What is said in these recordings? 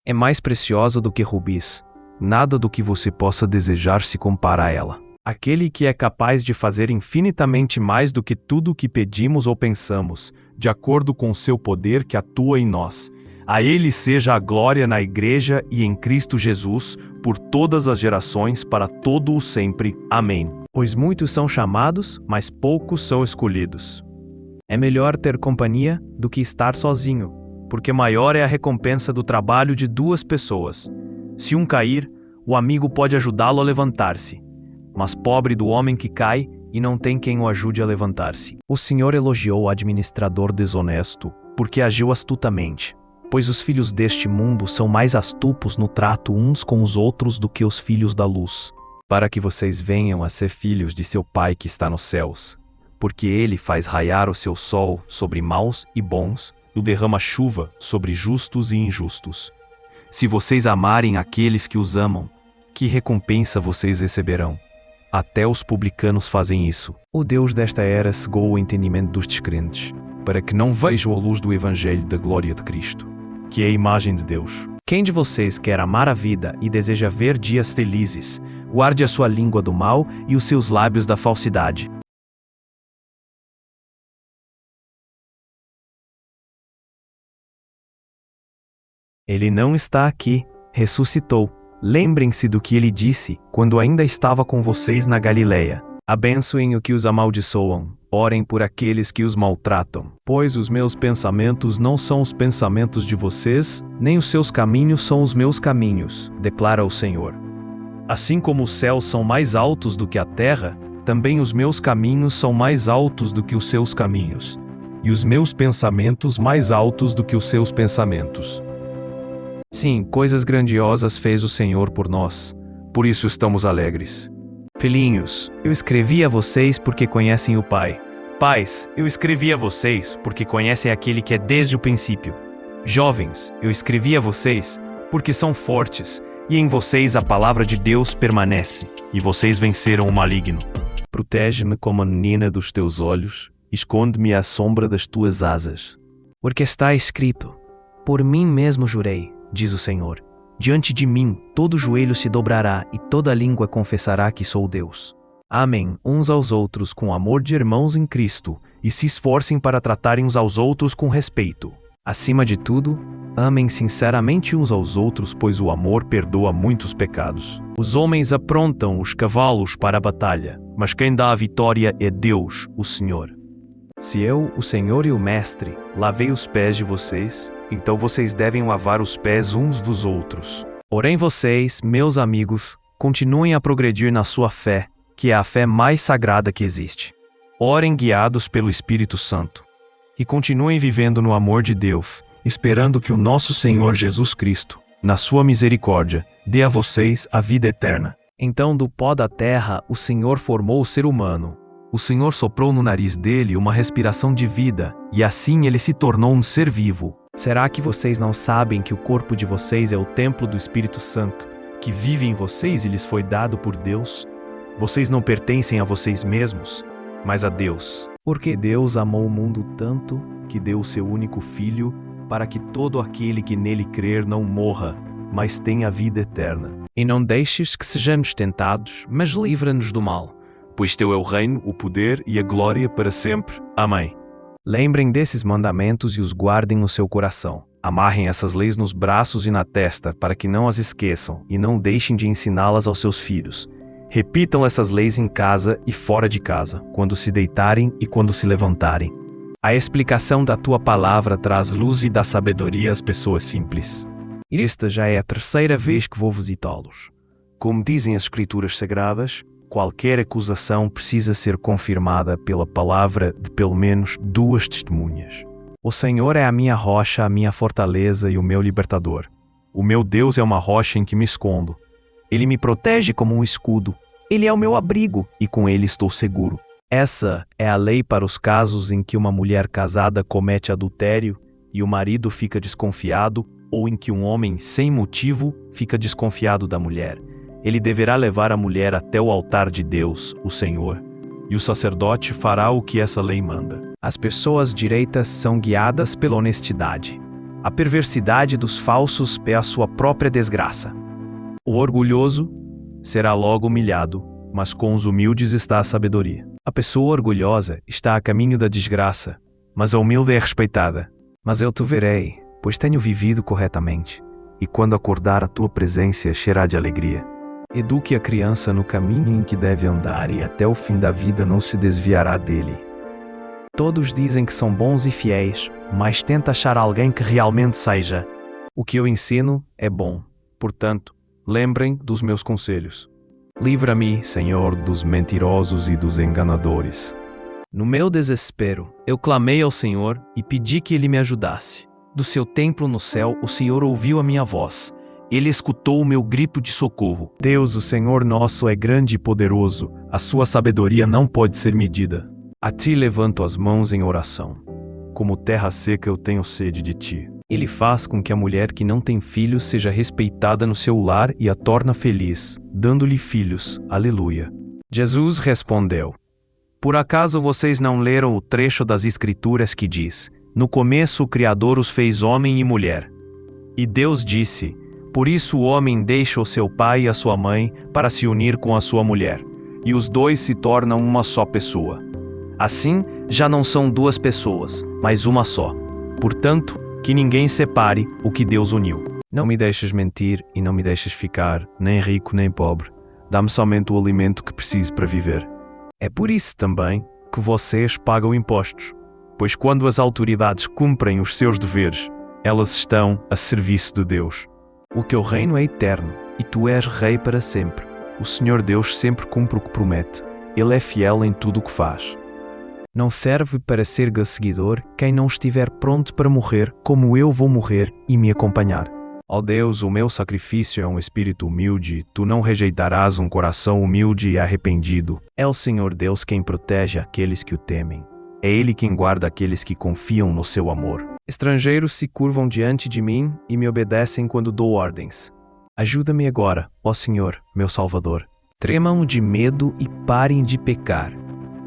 É mais preciosa do que rubis. Nada do que você possa desejar se compara a ela. Aquele que é capaz de fazer infinitamente mais do que tudo o que pedimos ou pensamos, de acordo com o seu poder que atua em nós. A Ele seja a glória na Igreja e em Cristo Jesus, por todas as gerações, para todo o sempre. Amém. Pois muitos são chamados, mas poucos são escolhidos. É melhor ter companhia do que estar sozinho, porque maior é a recompensa do trabalho de duas pessoas. Se um cair, o amigo pode ajudá-lo a levantar-se. Mas pobre do homem que cai e não tem quem o ajude a levantar-se. O Senhor elogiou o administrador desonesto, porque agiu astutamente. Pois os filhos deste mundo são mais astutos no trato uns com os outros do que os filhos da luz, para que vocês venham a ser filhos de seu Pai que está nos céus. Porque Ele faz raiar o seu sol sobre maus e bons, e derrama chuva sobre justos e injustos. Se vocês amarem aqueles que os amam, que recompensa vocês receberão? Até os publicanos fazem isso. O Deus desta era cegou o entendimento dos descrentes, para que não vejam a luz do Evangelho da glória de Cristo, que é a imagem de Deus. Quem de vocês quer amar a vida e deseja ver dias felizes, guarde a sua língua do mal e os seus lábios da falsidade. Ele não está aqui, ressuscitou. Lembrem-se do que ele disse quando ainda estava com vocês na Galileia. Abençoem o que os amaldiçoam, orem por aqueles que os maltratam. Pois os meus pensamentos não são os pensamentos de vocês, nem os seus caminhos são os meus caminhos, declara o Senhor. Assim como os céus são mais altos do que a terra, também os meus caminhos são mais altos do que os seus caminhos, e os meus pensamentos mais altos do que os seus pensamentos. Sim, coisas grandiosas fez o Senhor por nós. Por isso estamos alegres. Filhinhos, eu escrevi a vocês porque conhecem o Pai. Pais, eu escrevi a vocês porque conhecem aquele que é desde o princípio. Jovens, eu escrevi a vocês porque são fortes, e em vocês a palavra de Deus permanece, e vocês venceram o maligno. Protege-me como a menina dos teus olhos, esconde-me à sombra das tuas asas. Porque está escrito: por mim mesmo jurei, diz o Senhor, diante de mim todo joelho se dobrará e toda língua confessará que sou Deus. Amem uns aos outros com amor de irmãos em Cristo e se esforcem para tratarem uns aos outros com respeito. Acima de tudo, amem sinceramente uns aos outros, pois o amor perdoa muitos pecados. Os homens aprontam os cavalos para a batalha, mas quem dá a vitória é Deus, o Senhor. Se eu, o Senhor e o Mestre, lavei os pés de vocês, então vocês devem lavar os pés uns dos outros. Porém vocês, meus amigos, continuem a progredir na sua fé, que é a fé mais sagrada que existe. Orem guiados pelo Espírito Santo. E continuem vivendo no amor de Deus, esperando que o nosso Senhor Jesus Cristo, na sua misericórdia, dê a vocês a vida eterna. Então do pó da terra o Senhor formou o ser humano. O Senhor soprou no nariz dele uma respiração de vida, e assim ele se tornou um ser vivo. Será que vocês não sabem que o corpo de vocês é o templo do Espírito Santo, que vive em vocês e lhes foi dado por Deus? Vocês não pertencem a vocês mesmos, mas a Deus. Porque Deus amou o mundo tanto que deu o seu único Filho, para que todo aquele que nele crer não morra, mas tenha a vida eterna. E não deixes que sejamos tentados, mas livra-nos do mal. Pois teu é o reino, o poder e a glória para sempre. Amém. Lembrem desses mandamentos e os guardem no seu coração. Amarrem essas leis nos braços e na testa, para que não as esqueçam e não deixem de ensiná-las aos seus filhos. Repitam essas leis em casa e fora de casa, quando se deitarem e quando se levantarem. A explicação da tua palavra traz luz e dá sabedoria às pessoas simples. Esta já é a terceira vez que vou visitá-los. Como dizem as Escrituras Sagradas, qualquer acusação precisa ser confirmada pela palavra de pelo menos 2 testemunhas. O Senhor é a minha rocha, a minha fortaleza e o meu libertador. O meu Deus é uma rocha em que me escondo. Ele me protege como um escudo. Ele é o meu abrigo e com ele estou seguro. Essa é a lei para os casos em que uma mulher casada comete adultério e o marido fica desconfiado, ou em que um homem, sem motivo, fica desconfiado da mulher. Ele deverá levar a mulher até o altar de Deus, o Senhor, e o sacerdote fará o que essa lei manda. As pessoas direitas são guiadas pela honestidade, A perversidade dos falsos é a sua própria desgraça. O orgulhoso será logo humilhado, mas com os humildes está a sabedoria. A pessoa orgulhosa está a caminho da desgraça, mas a humilde é respeitada. Mas eu te verei, pois tenho vivido corretamente, e quando acordar a tua presença encherá de alegria. Eduque a criança no caminho em que deve andar e até o fim da vida não se desviará dele. Todos dizem que são bons e fiéis, mas tenta achar alguém que realmente seja. O que eu ensino é bom, portanto, lembrem dos meus conselhos. Livra-me, Senhor, dos mentirosos e dos enganadores. No meu desespero, eu clamei ao Senhor e pedi que Ele me ajudasse. Do seu templo no céu, o Senhor ouviu a minha voz. Ele escutou o meu grito de socorro. Deus, o Senhor nosso, é grande e poderoso. A sua sabedoria não pode ser medida. A ti levanto as mãos em oração. Como terra seca eu tenho sede de ti. Ele faz com que a mulher que não tem filhos seja respeitada no seu lar e a torna feliz, dando-lhe filhos. Aleluia. Jesus respondeu: Por acaso vocês não leram o trecho das Escrituras que diz: No começo o Criador os fez homem e mulher. E Deus disse: Por isso o homem deixa o seu pai e a sua mãe para se unir com a sua mulher, e os dois se tornam uma só pessoa. Assim, já não são duas pessoas, mas uma só. Portanto, que ninguém separe o que Deus uniu. Não me deixes mentir e não me deixes ficar nem rico nem pobre. Dá-me somente o alimento que preciso para viver. É por isso também que vocês pagam impostos, pois quando as autoridades cumprem os seus deveres, elas estão a serviço de Deus. O teu reino é eterno, e tu és rei para sempre. O Senhor Deus sempre cumpre o que promete. Ele é fiel em tudo o que faz. Não serve para ser seguidor quem não estiver pronto para morrer, como eu vou morrer, e me acompanhar. Ó Deus, o meu sacrifício é um espírito humilde, tu não rejeitarás um coração humilde e arrependido. É o Senhor Deus quem protege aqueles que o temem. É Ele quem guarda aqueles que confiam no seu amor. Estrangeiros se curvam diante de mim e me obedecem quando dou ordens. Ajuda-me agora, ó Senhor, meu Salvador. Tremam de medo e parem de pecar.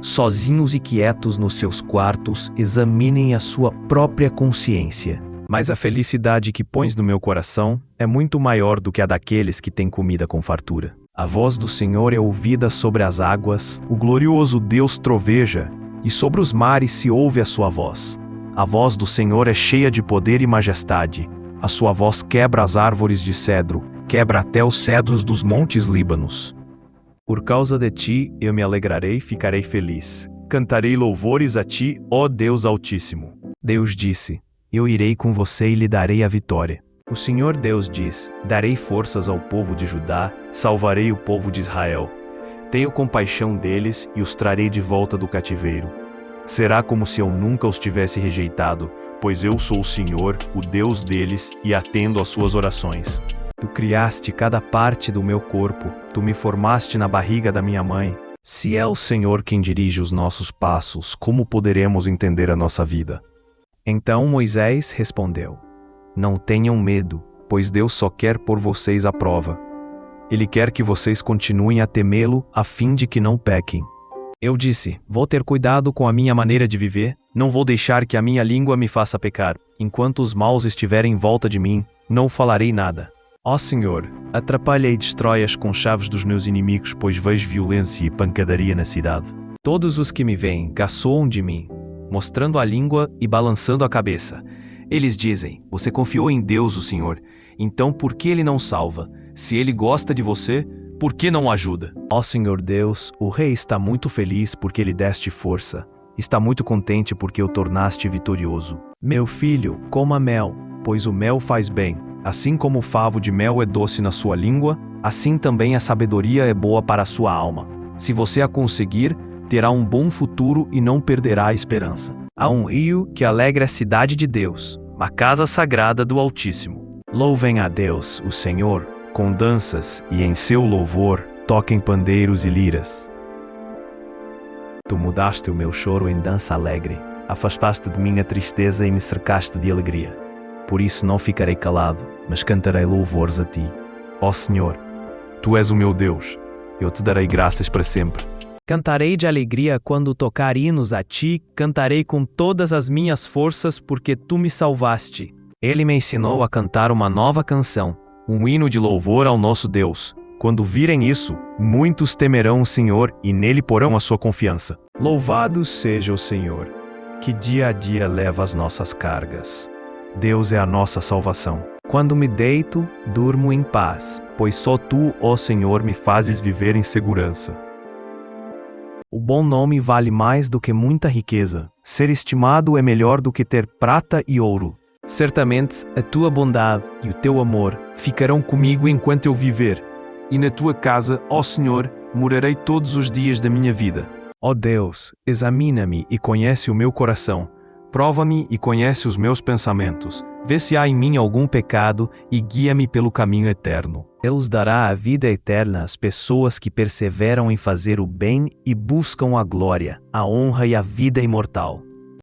Sozinhos e quietos nos seus quartos, examinem a sua própria consciência. Mas a felicidade que pões no meu coração é muito maior do que a daqueles que têm comida com fartura. A voz do Senhor é ouvida sobre as águas, o glorioso Deus troveja, e sobre os mares se ouve a sua voz. A voz do Senhor é cheia de poder e majestade. A sua voz quebra as árvores de cedro, quebra até os cedros dos montes Líbanos. Por causa de ti eu me alegrarei e ficarei feliz. Cantarei louvores a ti, ó Deus Altíssimo. Deus disse: Eu irei com você e lhe darei a vitória. O Senhor Deus diz: Darei forças ao povo de Judá, salvarei o povo de Israel. Tenho compaixão deles e os trarei de volta do cativeiro. Será como se eu nunca os tivesse rejeitado, pois eu sou o Senhor, o Deus deles, e atendo às suas orações. Tu criaste cada parte do meu corpo, tu me formaste na barriga da minha mãe. Se é o Senhor quem dirige os nossos passos, como poderemos entender a nossa vida? Então Moisés respondeu: Não tenham medo, pois Deus só quer pôr vocês à prova. Ele quer que vocês continuem a temê-lo, a fim de que não pequem. Eu disse: Vou ter cuidado com a minha maneira de viver, não vou deixar que a minha língua me faça pecar. Enquanto os maus estiverem em volta de mim, não falarei nada. Ó Senhor, atrapalha e destrói as conchaves dos meus inimigos, pois vejo violência e pancadaria na cidade. Todos os que me veem caçoam de mim, mostrando a língua e balançando a cabeça. Eles dizem: Você confiou em Deus, o Senhor, então por que Ele não salva? Se Ele gosta de você, por que não ajuda? Ó Senhor Deus, o rei está muito feliz porque lhe deste força. Está muito contente porque o tornaste vitorioso. Meu filho, coma mel, pois o mel faz bem. Assim como o favo de mel é doce na sua língua, assim também a sabedoria é boa para a sua alma. Se você a conseguir, terá um bom futuro e não perderá a esperança. Há um rio que alegra a cidade de Deus, a casa sagrada do Altíssimo. Louvem a Deus, o Senhor, com danças, e em seu louvor toquem pandeiros e liras. Tu mudaste o meu choro em dança alegre, afastaste de mim a tristeza e me cercaste de alegria. Por isso não ficarei calado, mas cantarei louvores a ti. Ó Senhor, tu és o meu Deus, eu te darei graças para sempre. Cantarei de alegria quando tocar hinos a ti, cantarei com todas as minhas forças porque tu me salvaste. Ele me ensinou a cantar uma nova canção, um hino de louvor ao nosso Deus. Quando virem isso, muitos temerão o Senhor e nele porão a sua confiança. Louvado seja o Senhor, que dia a dia leva as nossas cargas. Deus é a nossa salvação. Quando me deito, durmo em paz, pois só tu, ó Senhor, me fazes viver em segurança. O bom nome vale mais do que muita riqueza. Ser estimado é melhor do que ter prata e ouro. Certamente, a tua bondade e o teu amor ficarão comigo enquanto eu viver. E na tua casa, ó Senhor, morarei todos os dias da minha vida. Ó Deus, examina-me e conhece o meu coração. Prova-me e conhece os meus pensamentos. Vê se há em mim algum pecado e guia-me pelo caminho eterno. Deus dará a vida eterna às pessoas que perseveram em fazer o bem e buscam a glória, a honra e a vida imortal.